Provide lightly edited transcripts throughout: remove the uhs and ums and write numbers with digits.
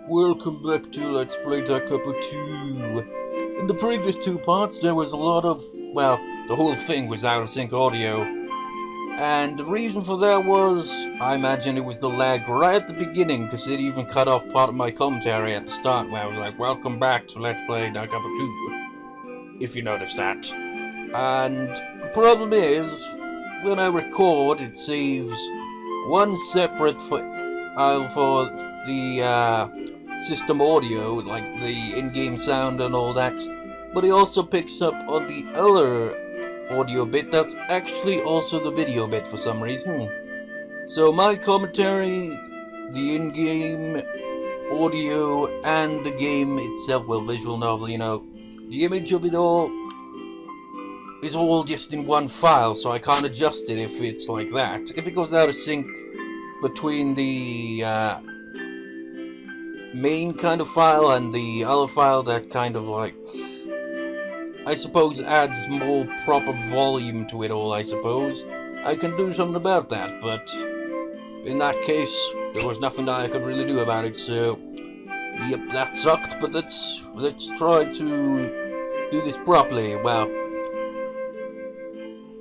Welcome back to Let's Play Capo 2. In the previous two parts there was a lot of, well, the whole thing was out of sync audio. And the reason for that was, I imagine it was the lag right at the beginning, because it even cut off part of my commentary at the start where I was like, welcome back to Let's Play Capo 2. If you noticed that. And the problem is, when I record it saves one separate file for the system audio, like the in-game sound and all that, but it also picks up on the other audio bit that's actually also the video bit for some reason. So my commentary, the in-game audio, and the game itself, well, visual novel, you know, the image of it all is all just in one file, so I can't adjust it if it's like that. If it goes out of sync between the main kind of file and the other file that kind of like, I suppose, adds more proper volume to it all, I suppose, I can do something about that, but in that case there was nothing that I could really do about it, so yep, that sucked. But let's try to do this properly. Well,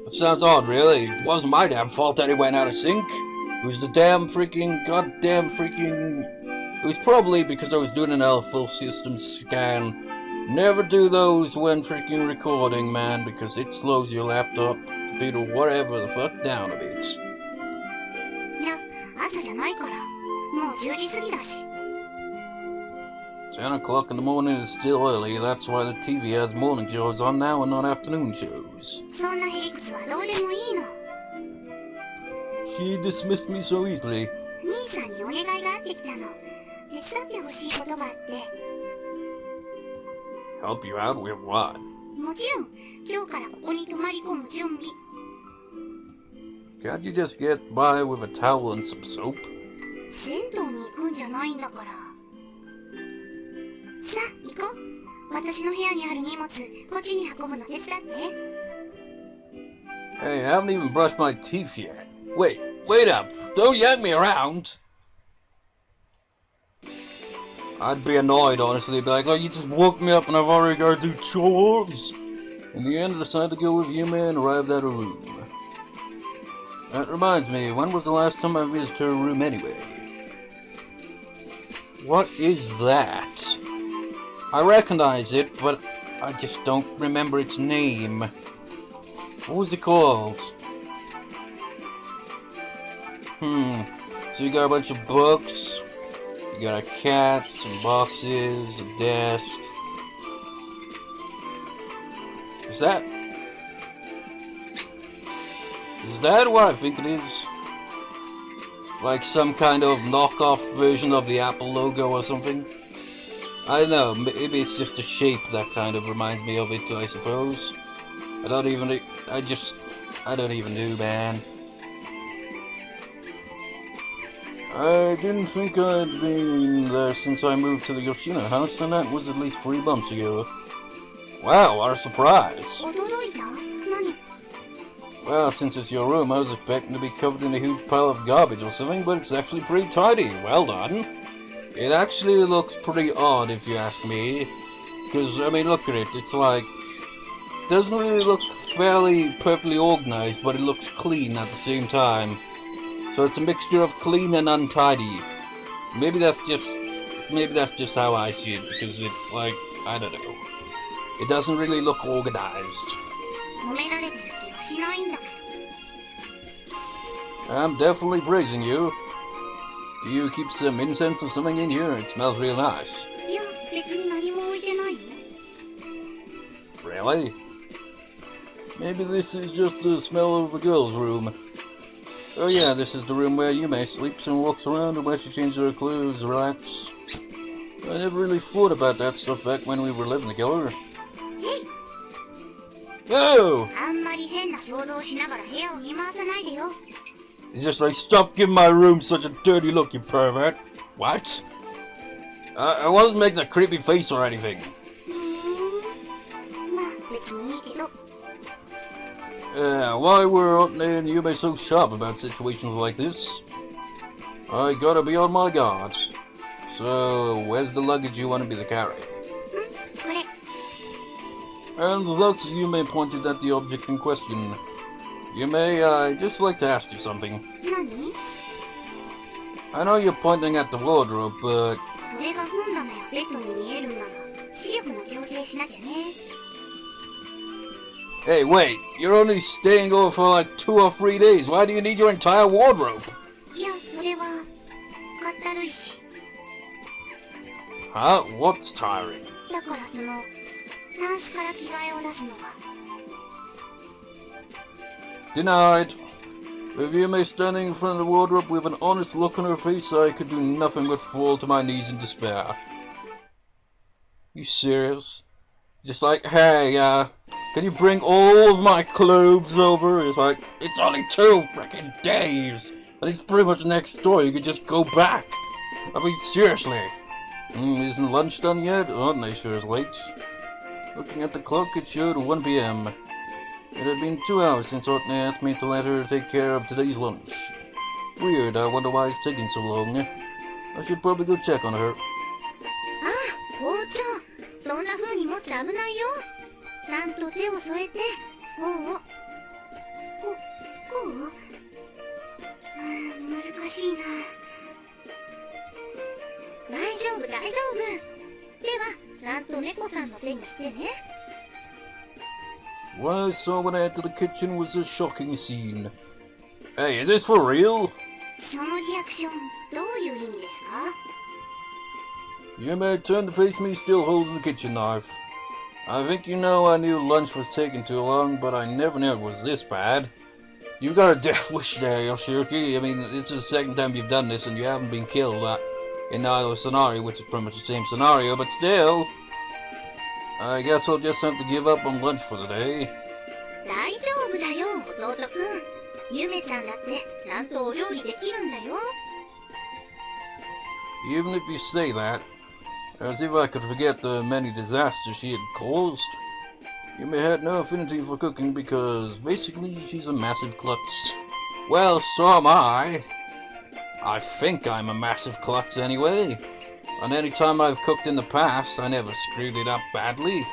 it sounds odd, really. It wasn't my damn fault that it went out of sync. It was the damn freaking, goddamn freaking... It was probably because I was doing an full system scan. Never do those when freaking recording, man, because it slows your laptop, computer, whatever the fuck down a bit. 10 o'clock in the morning is still early. That's why the TV has morning shows on now and not afternoon shows. She dismissed me so easily. Help you out with what? Can't you just get by with a towel and some soap? Hey, I haven't even brushed my teeth yet. Wait up! Don't yank me around! I'd be annoyed, honestly. Be like, oh, you just woke me up and I've already got to do chores. In the end, I decided to go with Yume and arrived at her room. That reminds me, when was the last time I visited her room anyway? What is that? I recognize it, but I just don't remember its name. What was it called? So you got a bunch of books, you got a cat, some boxes, a desk. Is that what I think it is? Like some kind of knockoff version of the Apple logo or something? I don't know, maybe it's just a shape that kind of reminds me of it, I suppose. I don't even know, man. I didn't think I'd been there since I moved to the Yoshino house, and that was at least 3 months ago. Wow, what a surprise! Well, since it's your room, I was expecting to be covered in a huge pile of garbage or something, but it's actually pretty tidy. Well done. It actually looks pretty odd, if you ask me. Because, I mean, look at it. It's like... It doesn't really look fairly perfectly organized, but it looks clean at the same time. So it's a mixture of clean and untidy. Maybe that's just how I see it, because it, like, I don't know. It doesn't really look organized. I'm definitely praising you. Do you keep some incense or something in here? It smells real nice. Really? Maybe this is just the smell of the girl's room. Oh yeah, this is the room where Yume sleeps and walks around, and where she changes her clothes, relax. I never really thought about that stuff back when we were living together. Yo! It's just like, stop giving my room such a dirty look, you pervert. What? I wasn't making a creepy face or anything. Why were Otne and Yume so sharp about situations like this? I gotta be on my guard. So, where's the luggage you want to be the carry? And thus Yume pointed at the object in question. Yume, I'd just like to ask you something. I know you're pointing at the wardrobe, but... Hey, wait, you're only staying over for like 2 or 3 days. Why do you need your entire wardrobe? Huh? What's tiring? Denied. With Yume standing in front of the wardrobe with an honest look on her face, I could do nothing but fall to my knees in despair. You serious? Just like, hey, can you bring all of my clothes over? It's like, it's only 2 freaking days. And it's pretty much next door. You could just go back. I mean, seriously. Isn't lunch done yet? Oh, they sure is late. Looking at the clock, it showed 1 p.m. It had been 2 hours since Orton asked me to let her take care of today's lunch. Weird, I wonder why it's taking so long. I should probably go check on her. What I saw when I entered the kitchen was a shocking scene. Hey, is this for real? Yume turned to face me, still holding the kitchen knife. I think you know I knew lunch was taking too long, but I never knew it was this bad. You got a death wish there, Yoshiyuki. I mean, this is the 2nd time you've done this and you haven't been killed in either scenario, which is pretty much the same scenario, but still. I guess I'll just have to give up on lunch for the day. Even if you say that, as if I could forget the many disasters she had caused. Yume had no affinity for cooking because basically she's a massive klutz. Well, so am I. I think I'm a massive klutz anyway. And any time I've cooked in the past, I never screwed it up badly.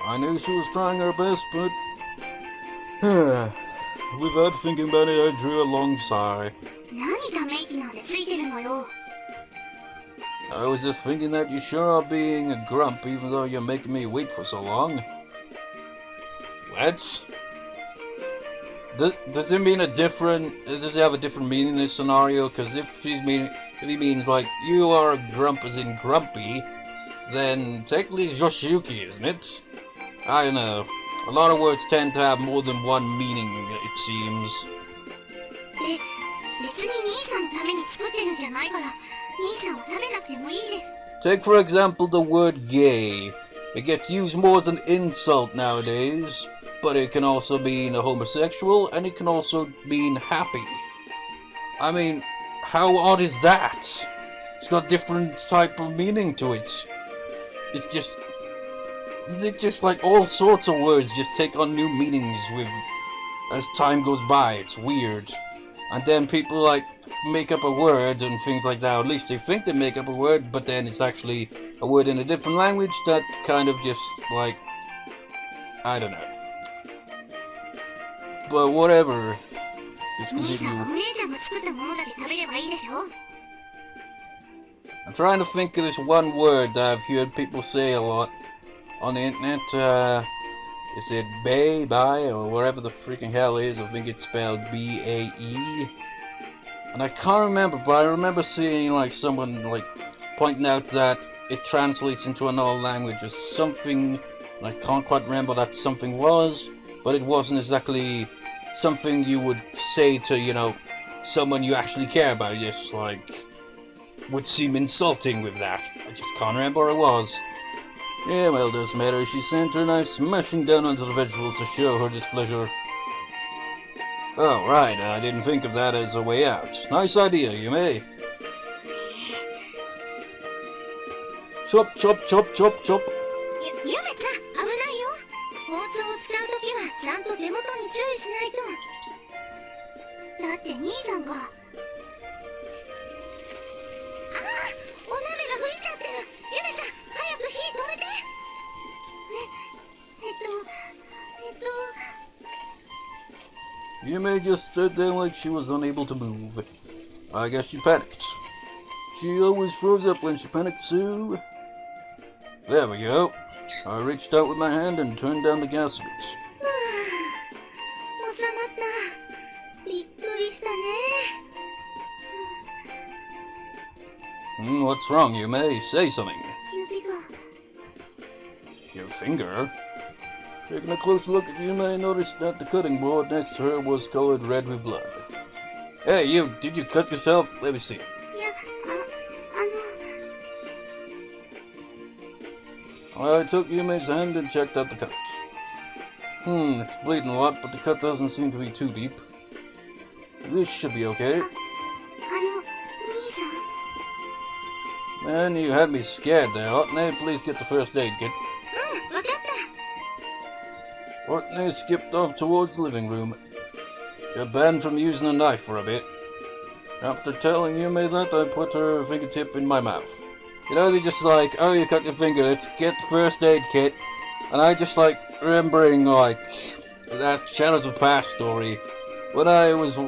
I knew she was trying her best, but... without thinking about it, I drew a long sigh. I was just thinking that you sure are being a grump, even though you're making me wait for so long. What? Does it mean does it have a different meaning in this scenario? Because if he means like, you are a grump as in grumpy, then technically it's Yoshiyuki, isn't it? I don't know. A lot of words tend to have more than one meaning, it seems. Take for example the word gay. It gets used more as an insult nowadays, but it can also mean a homosexual, and it can also mean happy. I mean, how odd is that? It's got different type of meaning to it. It's just like all sorts of words just take on new meanings as time goes by. It's weird. And then people like make up a word and things like that. Or at least they think they make up a word, but then it's actually a word in a different language that kind of just like, I don't know. But whatever. Just continue. I'm trying to think of this one word that I've heard people say a lot on the internet. Is it bae, or whatever the freaking hell it is? I think it's spelled B-A-E. And I can't remember, but I remember seeing like someone like pointing out that it translates into another language as something, and I can't quite remember what that something was, but it wasn't exactly something you would say to, you know, someone you actually care about. Just like would seem insulting with that. I just can't remember what it was. Yeah, well, it doesn't matter. She sent her knife smashing down onto the vegetables to show her displeasure. Oh, right, I didn't think of that as a way out. Nice idea, Yume. Chop, chop, chop, chop, chop. Yume just stood there like she was unable to move. I guess she panicked. She always froze up when she panicked, so... There we go. I reached out with my hand and turned down the gas a bit. What's wrong, Yume? Say something. Your finger? Taking a close look at Yume, I noticed that the cutting board next to her was colored red with blood. Hey, you! Did you cut yourself? Let me see. I took Yume's hand and checked out the cut. It's bleeding a lot, but the cut doesn't seem to be too deep. This should be okay. Man, you had me scared there. Otne, please get the first aid kit. Otne skipped off towards the living room. You're banned from using a knife for a bit. After telling Yume that, I put her fingertip in my mouth. You know, they're just like, oh, you cut your finger, let's get the first aid kit. And I just like remembering like that Shadows of Past story. When I was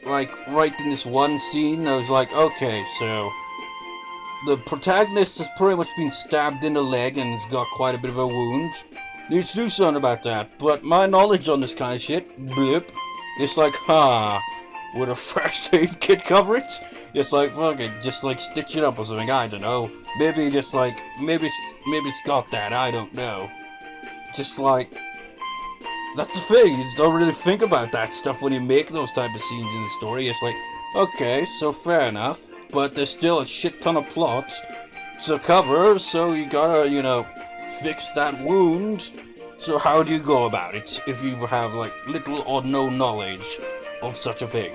like writing this one scene, I was like, okay, so the protagonist has pretty much been stabbed in the leg and has got quite a bit of a wound. Needs to do something about that. But my knowledge on this kind of shit, blip, it's like, would a first aid kit cover it? Just like, fuck it, just like stitch it up or something, I don't know. Maybe just like, maybe it's got that, I don't know. Just like, that's the thing, you don't really think about that stuff when you make those type of scenes in the story. It's like, okay, so fair enough, but there's still a shit ton of plot to cover, so you gotta, you know, fix that wound. So how do you go about it if you have like little or no knowledge of such a thing?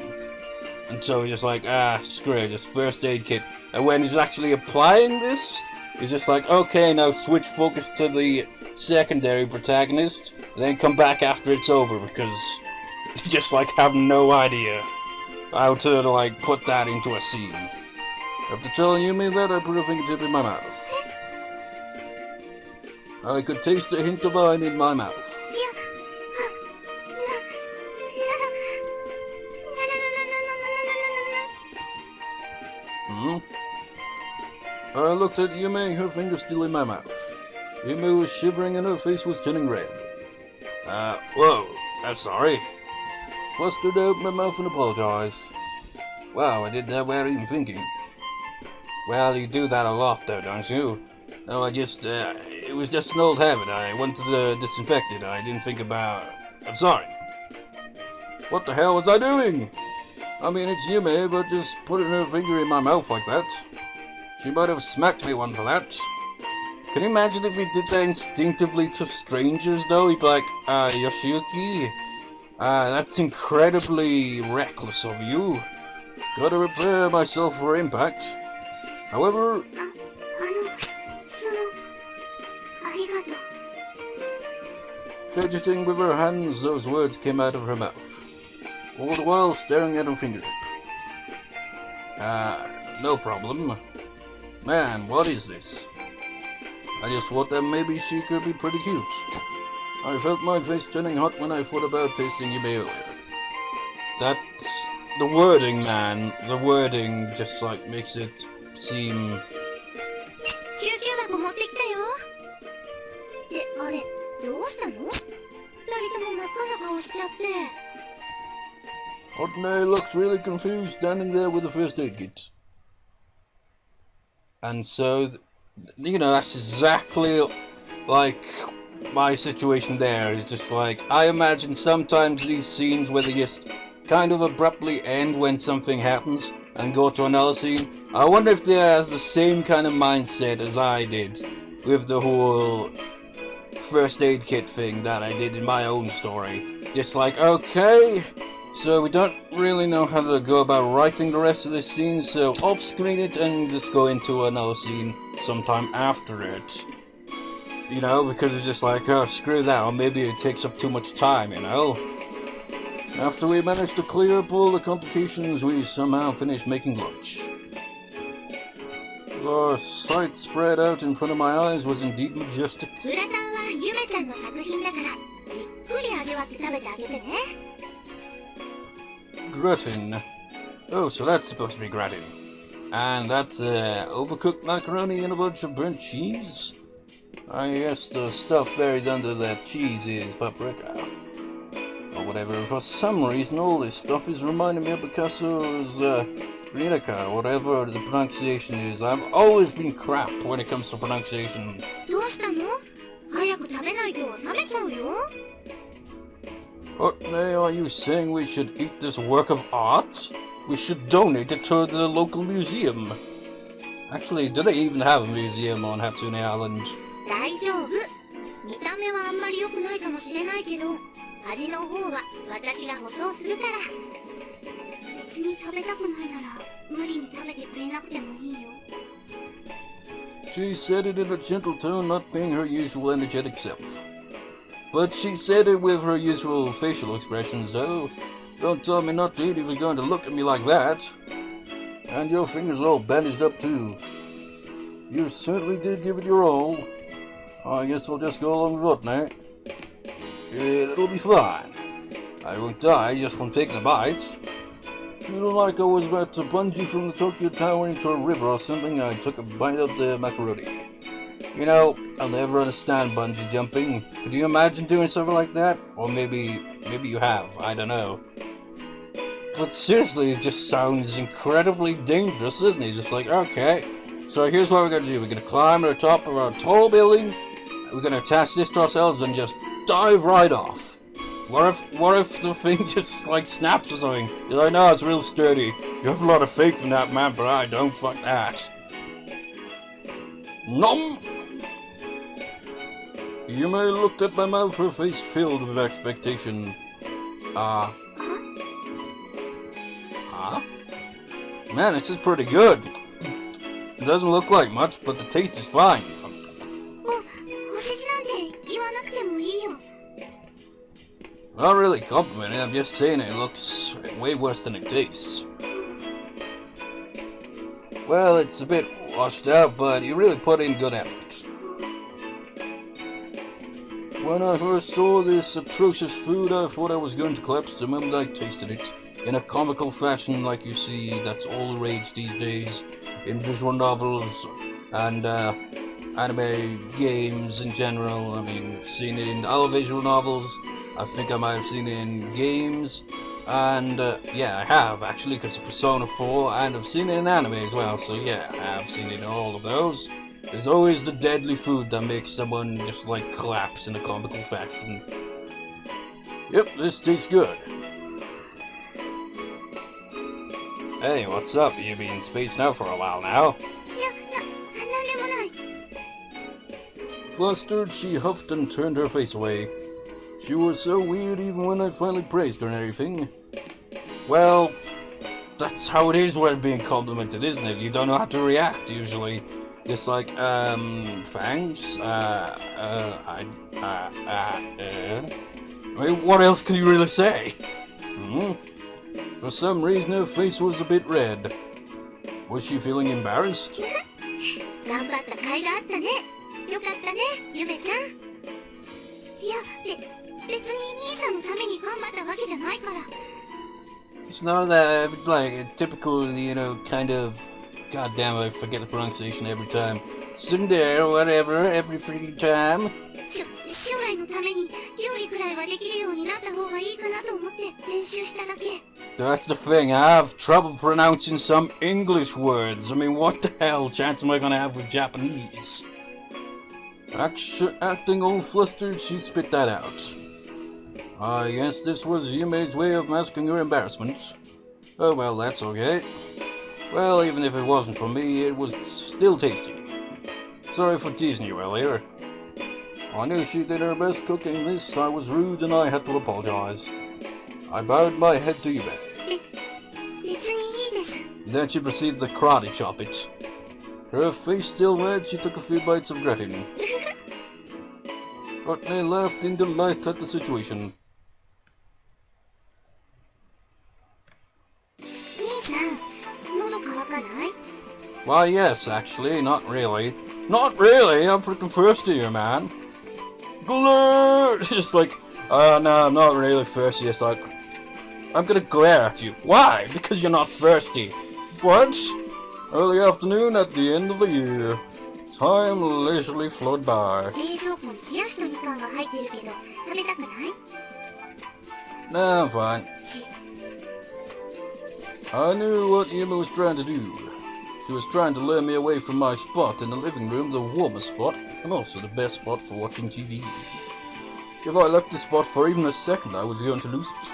And so he's just like, screw it, just first aid kit. And when he's actually applying this, he's just like, okay, now switch focus to the secondary protagonist, and then come back after it's over, because you just like have no idea how to like put that into a scene. After telling Yume that, I put a fingertip in my mouth. I could taste a hint of wine in my mouth. I looked at Yume, her finger still in my mouth. Yume was shivering and her face was turning red. Whoa, I'm sorry. Flustered out my mouth and apologized. Wow, I did that without even thinking. Well, you do that a lot though, don't you? No, I just, it was just an old habit. I wanted to disinfect it. I didn't think about... I'm sorry. What the hell was I doing? I mean, it's Yume, but just putting her finger in my mouth like that. She might have smacked me one for that. Can you imagine if we did that instinctively to strangers, though? He'd be like, Yoshiyuki, that's incredibly reckless of you. Gotta prepare myself for impact. However... Fidgeting with her hands, those words came out of her mouth, all the while staring at her fingertip. No problem. Man, what is this? I just thought that maybe she could be pretty cute. I felt my face turning hot when I thought about tasting Yume earlier. That's the wording, man. The wording just like makes it seem... Otne looked really confused, standing there with the first aid kit. And so, you know, that's exactly like my situation there. Is just like, I imagine sometimes these scenes where they just kind of abruptly end when something happens and go to another scene. I wonder if they has the same kind of mindset as I did with the whole first aid kit thing that I did in my own story. Just like, okay, so we don't really know how to go about writing the rest of this scene, so off-screen it and just go into another scene sometime after it. You know, because it's just like, oh, screw that, or maybe it takes up too much time, you know? After we managed to clear up all the complications, we somehow finished making lunch. The sight spread out in front of my eyes was indeed majestic. Gratin. Oh, so that's supposed to be gratin. And that's overcooked macaroni and a bunch of burnt cheese. I guess the stuff buried under that cheese is paprika. Or whatever. For some reason, all this stuff is reminding me of Picasso's Rinaka, or whatever the pronunciation is. I've always been crap when it comes to pronunciation. What are you saying we should eat this work of art? We should donate it to the local museum. Actually, do they even have a museum on Hatsune Island? She said it in a gentle tone, not being her usual energetic self. But she said it with her usual facial expressions, though. Don't tell me not to eat if you're going to look at me like that. And your fingers are all bandaged up, too. You certainly did give it your all. I guess I'll just go along with it now. It'll be fine. I won't die just from taking a bite. Little like I was about to bungee from the Tokyo Tower into a river or something, I took a bite of the macaroni. You know, I'll never understand bungee jumping. Could you imagine doing something like that? Or maybe you have, I don't know. But seriously, it just sounds incredibly dangerous, doesn't it? Just like, okay, so here's what we're gonna do. We're gonna climb to the top of a tall building, we're gonna attach this to ourselves and just dive right off. What if the thing just like snaps or something? You're like, no, it's real sturdy. You have a lot of faith in that, man, but I don't. Fuck that. Nom! Yume looked at my mouth, her face filled with expectation. Huh? Man, this is pretty good. It doesn't look like much, but the taste is fine. Not really complimenting, I'm just saying it looks way worse than it tastes. Well, it's a bit washed out, but you really put in good effort. When I first saw this atrocious food, I thought I was going to collapse the moment I tasted it. In a comical fashion like you see, that's all the rage these days. In visual novels and anime games in general. I mean, I've seen it in other visual novels. I think I might have seen it in games. And yeah, I have actually, because of Persona 4, and I've seen it in anime as well. So yeah, I have seen it in all of those. There's always the deadly food that makes someone just like collapse in a comical fashion. Yep, this tastes good. Hey, what's up? You've been in space now for a while now. Flustered, she huffed and turned her face away. She was so weird even when I finally praised her and everything. Well, that's how it is when being complimented, isn't it? You don't know how to react usually. It's like, thanks, I mean, what else can you really say? For some reason her face was a bit red. Was she feeling embarrassed? It's not that, like, typical, you know, kind of, goddamn, I forget the pronunciation every time. Tsundere or whatever, every freaking time. That's the thing, I have trouble pronouncing some English words. I mean, what the hell chance am I gonna have with Japanese? Acting all flustered, she spit that out. I guess this was Yume's way of masking her embarrassment. Oh well, that's okay. Well, even if it wasn't for me, it was still tasty. Sorry for teasing you earlier. I knew she did her best cooking this, I was rude and I had to apologize. I bowed my head to Yume. Then she proceeded to karate chop it. Her face still red, she took a few bites of gratin. But they laughed in delight at the situation. Why, yes, actually, not really. Not really, I'm freaking thirsty here, man. Blur! Just like, no, I'm not really thirsty, it's like, I'm gonna glare at you. Why? Because you're not thirsty. What? Early afternoon at the end of the year. Time leisurely flowed by. Nah, I'm fine. I knew what Yume was trying to do. She was trying to lure me away from my spot in the living room, the warmest spot, and also the best spot for watching TV. If I left this spot for even a second, I was going to lose it.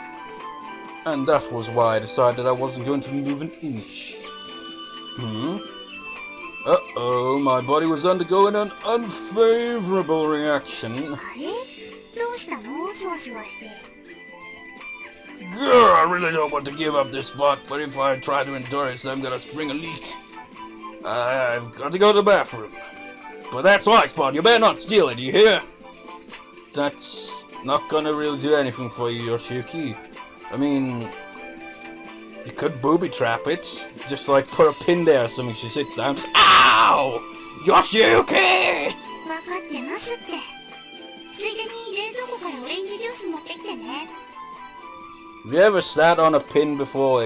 And that was why I decided I wasn't going to move an inch. Uh-oh, my body was undergoing an unfavorable reaction. Grr, I really don't want to give up this spot, but if I try to endure it, I'm gonna spring a leak. I've got to go to the bathroom. But that's my spot, you better not steal it, you hear? That's not gonna really do anything for you, Yoshiyuki. I mean, you could booby trap it. Just like put a pin there or something, she sits down. Ow! Yoshiyuki! Have you ever sat on a pin before?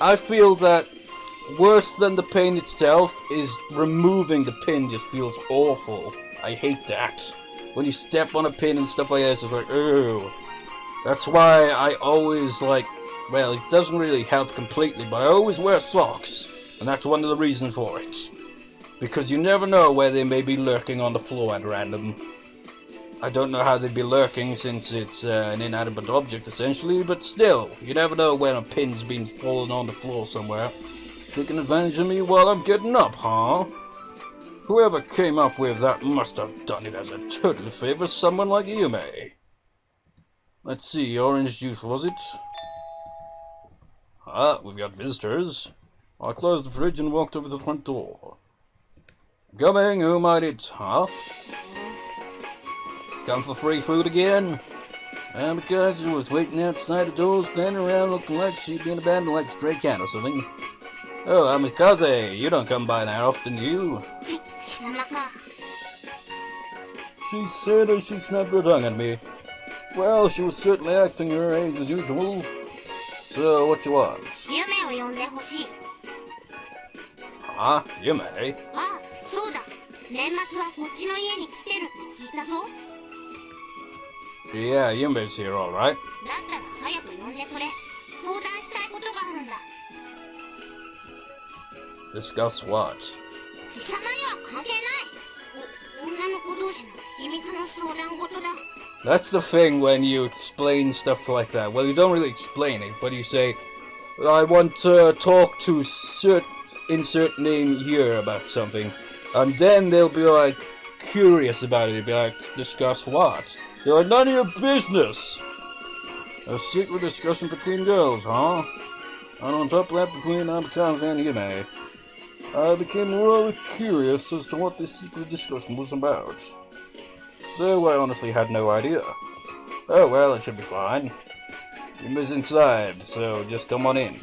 I feel that worse than the pain itself is removing the pin just feels awful. I hate that. When you step on a pin and stuff like that, it's like, ew. That's why I always well, it doesn't really help completely, but I always wear socks. And that's one of the reasons for it. Because you never know where they may be lurking on the floor at random. I don't know how they'd be lurking since it's an inanimate object essentially, but still, you never know when a pin's been falling on the floor somewhere. Taking advantage of me while I'm getting up, huh? Whoever came up with that must have done it as a total favor to someone like Yume. Let's see, orange juice was it? Ah, we've got visitors. I closed the fridge and walked over to the front door. Coming, who might it, huh? Come for free food again? And because she was waiting outside the door, standing around looking like she'd been abandoned like a stray cat or something. Oh, Amikaze, you don't come by that often, you. She said as she snapped her tongue at me. Well, she was certainly acting her age as usual. So, what you want? Huh? Yume? Yeah, Yume's here, alright. Discuss what? That's the thing when you explain stuff like that. Well, you don't really explain it, but you say, I want to talk to insert name here about something. And then they'll be like, curious about it. They'll be like, discuss what? You're like, none of your business! A secret discussion between girls, huh? And on top of that, between Amikaze and Yume. I became rather curious as to what this secret discussion was about. Though I honestly had no idea. Oh well, it should be fine. Yume's inside, so just come on in.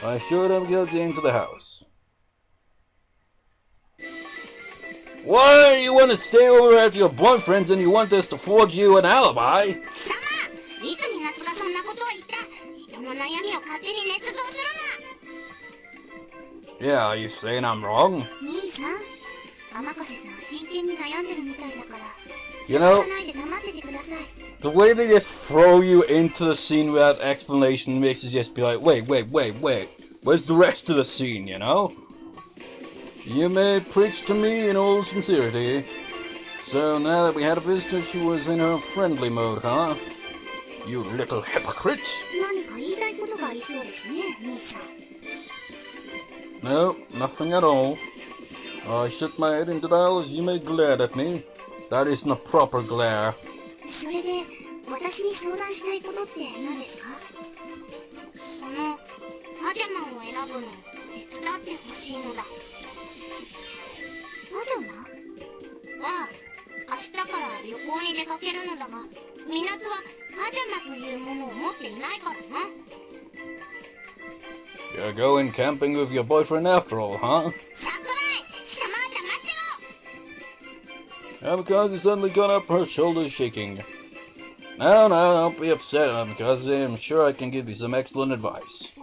I showed Amikaze into the house. Why, you want to stay over at your boyfriend's and you want us to forge you an alibi? Yeah, are you saying I'm wrong? You know, the way they just throw you into the scene without explanation makes it just be like, wait, where's the rest of the scene, you know? You may preach to me in all sincerity. So now that we had a visitor, she was in her friendly mode, huh? You little hypocrite! No, nothing at all. I shook my head in denial as Yume glared at me. That isn't a proper glare. You're going camping with your boyfriend after all, huh? Amikaze suddenly got up, her shoulders shaking. No, don't be upset, because I'm sure I can give you some excellent advice.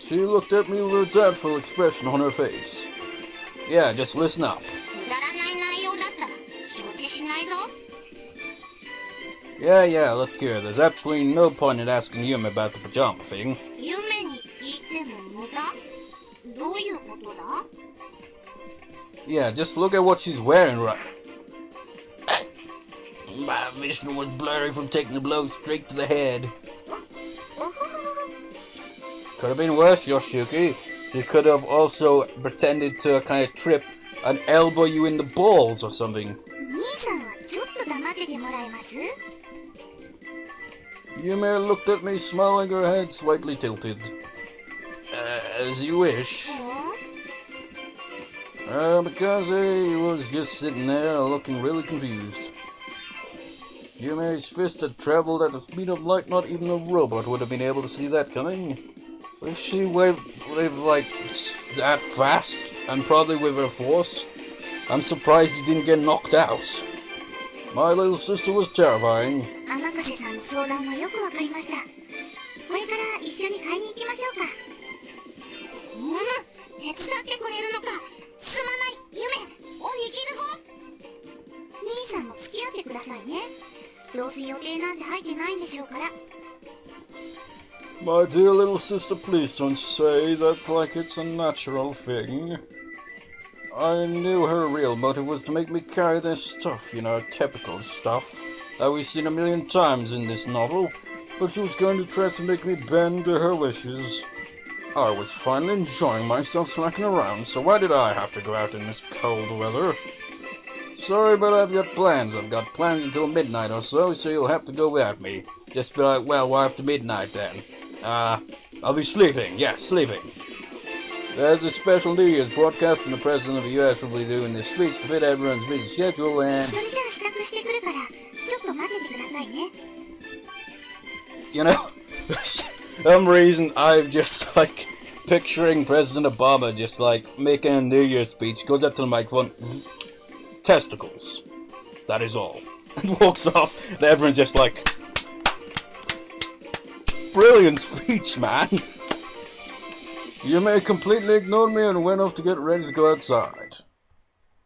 She looked at me with a doubtful expression on her face. Yeah, just listen up. Yeah, look here, there's absolutely no point in asking Yume about the pajama thing. Yeah, just look at what she's wearing right. My vision was blurry from taking a blow straight to the head. Could have been worse, Yoshiyuki. She could have also pretended to kind of trip and elbow you in the balls or something. Yume looked at me, smiling, her head slightly tilted. As you wish. Because he was just sitting there looking really confused. Yume's fist had traveled at the speed of light, not even a robot would have been able to see that coming. If she waved like that fast, and probably with her force, I'm surprised he didn't get knocked out. My little sister was terrifying. My dear little sister, please don't say that like it's a natural thing. I knew her real motive was to make me carry this stuff, typical stuff that we've seen a million times in this novel, but she was going to try to make me bend to her wishes. I was finally enjoying myself slacking around, so why did I have to go out in this cold weather? Sorry, but I've got plans. I've got plans until midnight or so you'll have to go without me. Just be like, well, why after midnight then? I'll be sleeping. Yes, sleeping. There's a special New Year's broadcast, and the President of the U.S. will be doing this speech to fit everyone's busy schedule, and... for some reason, I'm just, picturing President Obama just, making a New Year's speech, goes up to the microphone, testicles. That is all. And walks off, and everyone's just like... Brilliant speech, man. Yume completely ignored me and went off to get ready to go outside.